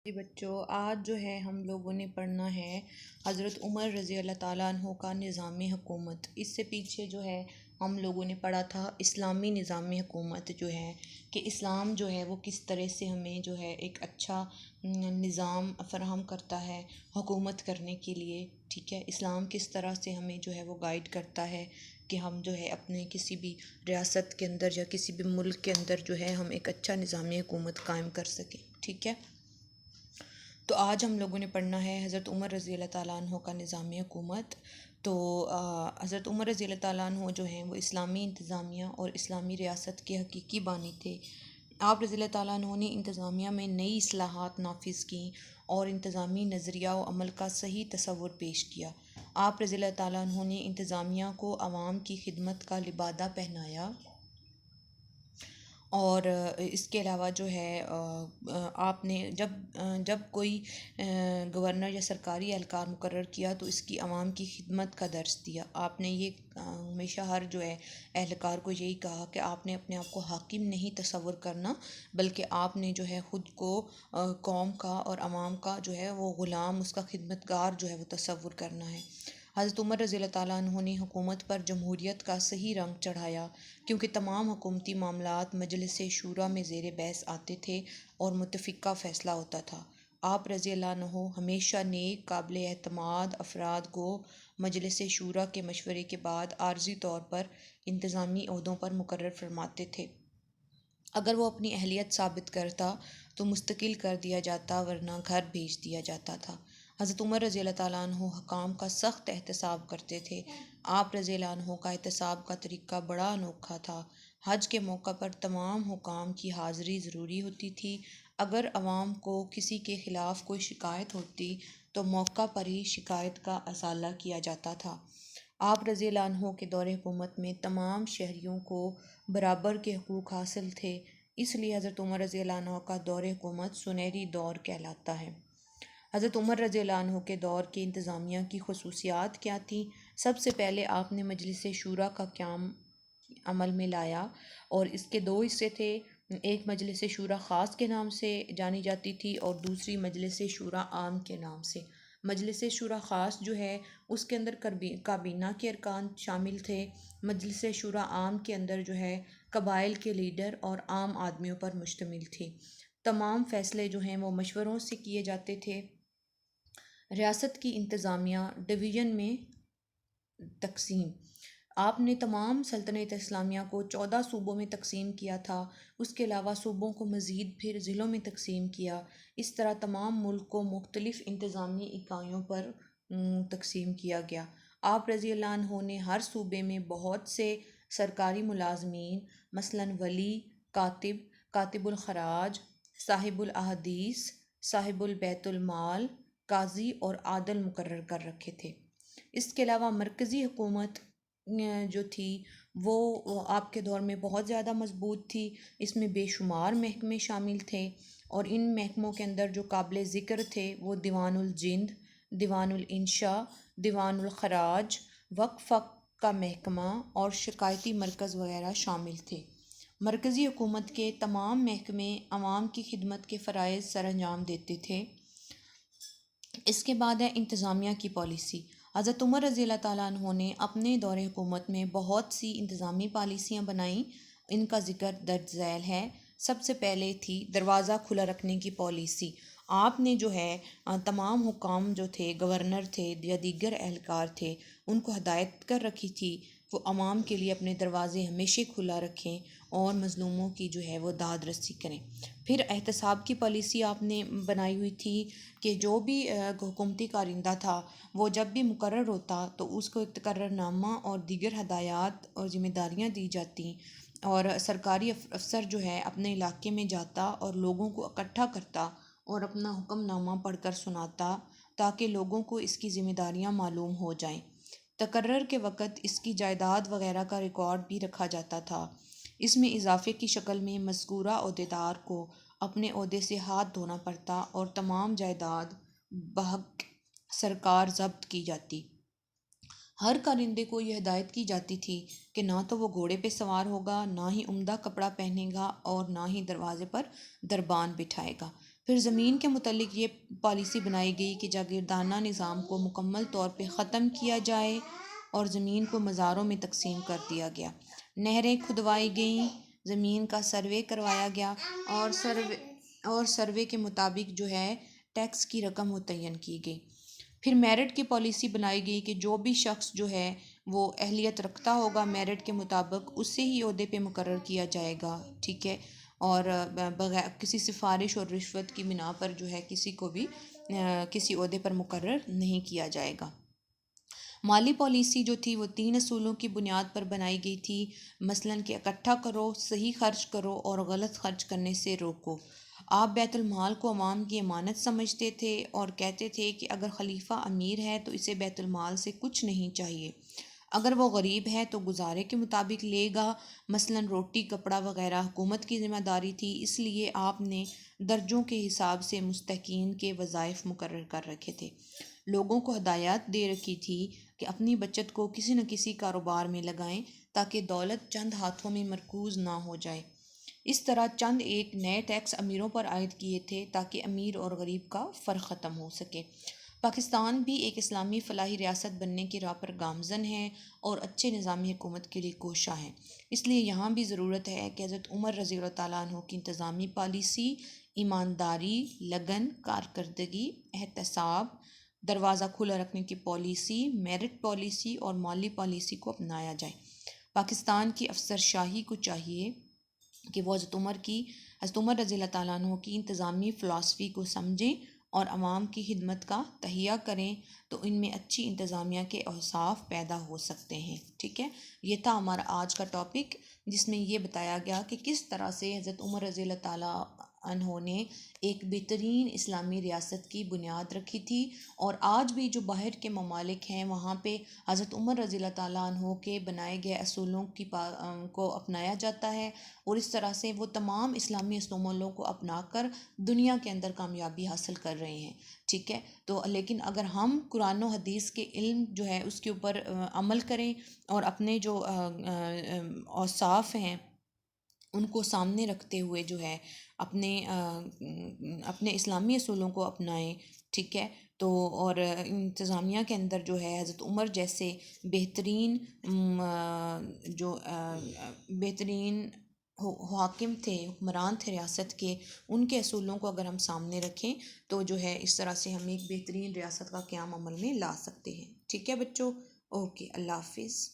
جی بچوں، آج جو ہے ہم لوگوں نے پڑھنا ہے حضرت عمر رضی اللہ تعالیٰ عنہ کا نظام حکومت۔ اس سے پیچھے جو ہے ہم لوگوں نے پڑھا تھا اسلامی نظام حکومت جو ہے کہ اسلام جو ہے وہ کس طرح سے ہمیں جو ہے ایک اچھا نظام فراہم کرتا ہے حکومت کرنے کے لیے۔ ٹھیک ہے، اسلام کس طرح سے ہمیں جو ہے وہ گائیڈ کرتا ہے کہ ہم جو ہے اپنے کسی بھی ریاست کے اندر یا کسی بھی ملک کے اندر جو ہے ہم ایک اچھا نظام حکومت قائم کر سکیں۔ ٹھیک ہے، تو آج ہم لوگوں نے پڑھنا ہے حضرت عمر رضی اللہ تعالیٰ عنہ کا نظام حکومت۔ تو حضرت عمر رضی اللہ تعالیٰ عنہ جو ہیں وہ اسلامی انتظامیہ اور اسلامی ریاست کے حقیقی بانی تھے۔ آپ رضی اللہ تعالیٰ عنہ نے انتظامیہ میں نئی اصلاحات نافذ کیں اور انتظامی نظریہ و عمل کا صحیح تصور پیش کیا۔ آپ رضی اللہ تعالیٰ عنہ نے انتظامیہ کو عوام کی خدمت کا لبادہ پہنایا، اور اس کے علاوہ جو ہے آپ نے جب کوئی گورنر یا سرکاری اہلکار مقرر کیا تو اس کی عوام کی خدمت کا درس دیا۔ آپ نے یہ ہمیشہ ہر جو ہے اہلکار کو یہی کہا کہ آپ نے اپنے آپ کو حاکم نہیں تصور کرنا، بلکہ آپ نے جو ہے خود کو قوم کا اور عوام کا جو ہے وہ غلام، اس کا خدمتگار جو ہے وہ تصور کرنا ہے۔ حضرت عمر رضی اللہ تعالیٰ عنہ نے حکومت پر جمہوریت کا صحیح رنگ چڑھایا، کیونکہ تمام حکومتی معاملات مجلس شورا میں زیر بحث آتے تھے اور متفقہ فیصلہ ہوتا تھا۔ آپ رضی اللہ عنہ ہمیشہ نیک، قابل اعتماد افراد کو مجلس شورا کے مشورے کے بعد عارضی طور پر انتظامی عہدوں پر مقرر فرماتے تھے۔ اگر وہ اپنی اہلیت ثابت کرتا تو مستقل کر دیا جاتا، ورنہ گھر بھیج دیا جاتا تھا۔ حضرت عمر رضی اللہ تعالیٰ عنہ حکام کا سخت احتساب کرتے تھے۔ آپ رضی اللہ عنہ کا احتساب کا طریقہ بڑا انوکھا تھا۔ حج کے موقع پر تمام حکام کی حاضری ضروری ہوتی تھی۔ اگر عوام کو کسی کے خلاف کوئی شکایت ہوتی تو موقع پر ہی شکایت کا ازالہ کیا جاتا تھا۔ آپ رضی اللہ عنہ کے دور حکومت میں تمام شہریوں کو برابر کے حقوق حاصل تھے، اس لیے حضرت عمر رضی اللہ عنہ کا دور حکومت سنہری دور کہلاتا ہے۔ حضرت عمر رضی اللہ عنہ کے دور کے انتظامیہ کی خصوصیات کیا تھیں؟ سب سے پہلے آپ نے مجلس شورا کا قیام عمل میں لایا، اور اس کے دو حصے تھے۔ ایک مجلس شورا خاص کے نام سے جانی جاتی تھی اور دوسری مجلس شورا عام کے نام سے۔ مجلس شورا خاص جو ہے اس کے اندر کابینہ کے ارکان شامل تھے۔ مجلس شورا عام کے اندر جو ہے قبائل کے لیڈر اور عام آدمیوں پر مشتمل تھی۔ تمام فیصلے جو ہیں وہ مشوروں سے کیے جاتے تھے۔ ریاست کی انتظامیہ ڈویژن میں تقسیم۔ آپ نے تمام سلطنت اسلامیہ کو 14 صوبوں میں تقسیم کیا تھا۔ اس کے علاوہ صوبوں کو مزید پھر ضلعوں میں تقسیم کیا۔ اس طرح تمام ملک کو مختلف انتظامی اکائیوں پر تقسیم کیا گیا۔ آپ رضی اللہ عنہ نے ہر صوبے میں بہت سے سرکاری ملازمین، مثلاً ولی، کاتب الخراج، صاحب الاحادیث، صاحب البیت المال، قاضی اور عادل مقرر کر رکھے تھے۔ اس کے علاوہ مرکزی حکومت جو تھی وہ آپ کے دور میں بہت زیادہ مضبوط تھی۔ اس میں بے شمار محکمے شامل تھے، اور ان محکموں کے اندر جو قابل ذکر تھے وہ دیوان الجند، دیوان الانشاء، دیوان الخراج، وقف کا محکمہ اور شکایتی مرکز وغیرہ شامل تھے۔ مرکزی حکومت کے تمام محکمے عوام کی خدمت کے فرائض سر انجام دیتے تھے۔ اس کے بعد ہے انتظامیہ کی پالیسی۔ حضرت عمر رضی اللہ تعالیٰ عنہ نے اپنے دور حکومت میں بہت سی انتظامی پالیسیاں بنائیں، ان کا ذکر درج ذیل ہے۔ سب سے پہلے تھی دروازہ کھلا رکھنے کی پالیسی۔ آپ نے جو ہے تمام حکام جو تھے، گورنر تھے یا دیگر اہلکار تھے، ان کو ہدایت کر رکھی تھی وہ عوام کے لیے اپنے دروازے ہمیشہ کھلا رکھیں اور مظلوموں کی جو ہے وہ داد رسی کریں۔ پھر احتساب کی پالیسی آپ نے بنائی ہوئی تھی کہ جو بھی حکومتی کارندہ تھا وہ جب بھی مقرر ہوتا تو اس کو ایک تقرر نامہ اور دیگر ہدایات اور ذمہ داریاں دی جاتی، اور سرکاری افسر جو ہے اپنے علاقے میں جاتا اور لوگوں کو اکٹھا کرتا اور اپنا حکم نامہ پڑھ کر سناتا تاکہ لوگوں کو اس کی ذمہ داریاں معلوم ہو جائیں۔ تقرر کے وقت اس کی جائیداد وغیرہ کا ریکارڈ بھی رکھا جاتا تھا۔ اس میں اضافے کی شکل میں مذکورہ عہدیدار کو اپنے عہدے سے ہاتھ دھونا پڑتا اور تمام جائیداد بحق سرکار ضبط کی جاتی۔ ہر کارندے کو یہ ہدایت کی جاتی تھی کہ نہ تو وہ گھوڑے پہ سوار ہوگا، نہ ہی عمدہ کپڑا پہنے گا، اور نہ ہی دروازے پر دربان بٹھائے گا۔ پھر زمین کے متعلق یہ پالیسی بنائی گئی کہ جاگیردانہ نظام کو مکمل طور پہ ختم کیا جائے اور زمین کو مزاروں میں تقسیم کر دیا گیا، نہریں کھدوائی گئیں، زمین کا سروے کروایا گیا اور سروے کے مطابق جو ہے ٹیکس کی رقم متعین کی گئی۔ پھر میرٹ کی پالیسی بنائی گئی کہ جو بھی شخص جو ہے وہ اہلیت رکھتا ہوگا میرٹ کے مطابق اسے ہی عہدے پہ مقرر کیا جائے گا، ٹھیک ہے، اور بغیر کسی سفارش اور رشوت کی بنا پر جو ہے کسی کو بھی کسی عہدے پر مقرر نہیں کیا جائے گا۔ مالی پالیسی جو تھی وہ 3 اصولوں کی بنیاد پر بنائی گئی تھی، مثلاً کہ اکٹھا کرو، صحیح خرچ کرو اور غلط خرچ کرنے سے روکو۔ آپ بیت المال کو عوام کی امانت سمجھتے تھے اور کہتے تھے کہ اگر خلیفہ امیر ہے تو اسے بیت المال سے کچھ نہیں چاہیے، اگر وہ غریب ہے تو گزارے کے مطابق لے گا، مثلاً روٹی کپڑا وغیرہ حکومت کی ذمہ داری تھی، اس لیے آپ نے درجوں کے حساب سے مستحقین کے وظائف مقرر کر رکھے تھے، لوگوں کو ہدایات دے رکھی تھی کہ اپنی بچت کو کسی نہ کسی کاروبار میں لگائیں تاکہ دولت چند ہاتھوں میں مرکوز نہ ہو جائے۔ اس طرح چند ایک نئے ٹیکس امیروں پر عائد کیے تھے تاکہ امیر اور غریب کا فرق ختم ہو سکے۔ پاکستان بھی ایک اسلامی فلاحی ریاست بننے کی راہ پر گامزن ہے اور اچھے نظامی حکومت کے لیے کوشاں ہے، اس لیے یہاں بھی ضرورت ہے کہ حضرت عمر رضی اللہ تعالیٰ عنہ کی انتظامی پالیسی، ایمانداری، لگن، کارکردگی، احتساب، دروازہ کھلا رکھنے کی پالیسی، میرٹ پالیسی اور مالی پالیسی کو اپنایا جائے۔ پاکستان کی افسر شاہی کو چاہیے کہ وہ حضرت عمر رضی اللہ تعالیٰ عنہ کی انتظامی فلاسفی کو سمجھیں اور عوام کی خدمت کا تہیہ کریں، تو ان میں اچھی انتظامیہ کے اوصاف پیدا ہو سکتے ہیں، ٹھیک ہے۔ یہ تھا ہمارا آج کا ٹاپک، جس میں یہ بتایا گیا کہ کس طرح سے حضرت عمر رضی اللہ تعالیٰ عنہ نے ایک بہترین اسلامی ریاست کی بنیاد رکھی تھی، اور آج بھی جو باہر کے ممالک ہیں وہاں پہ حضرت عمر رضی اللہ تعالیٰ عنہ کے بنائے گئے اصولوں کو اپنایا جاتا ہے، اور اس طرح سے وہ تمام اسلامی اصولوں کو اپنا کر دنیا کے اندر کامیابی حاصل کر رہے ہیں، ٹھیک ہے۔ تو لیکن اگر ہم قرآن و حدیث کے علم جو ہے اس کے اوپر عمل کریں اور اپنے جو اوصاف ہیں ان کو سامنے رکھتے ہوئے جو ہے اپنے اسلامی اصولوں کو اپنائیں، ٹھیک ہے، تو اور انتظامیہ کے اندر جو ہے حضرت عمر جیسے بہترین بہترین حاکم تھے، حکمران تھے ریاست کے، ان کے اصولوں کو اگر ہم سامنے رکھیں تو جو ہے اس طرح سے ہم ایک بہترین ریاست کا قیام عمل میں لا سکتے ہیں، ٹھیک ہے بچوں، اوکے، اللہ حافظ۔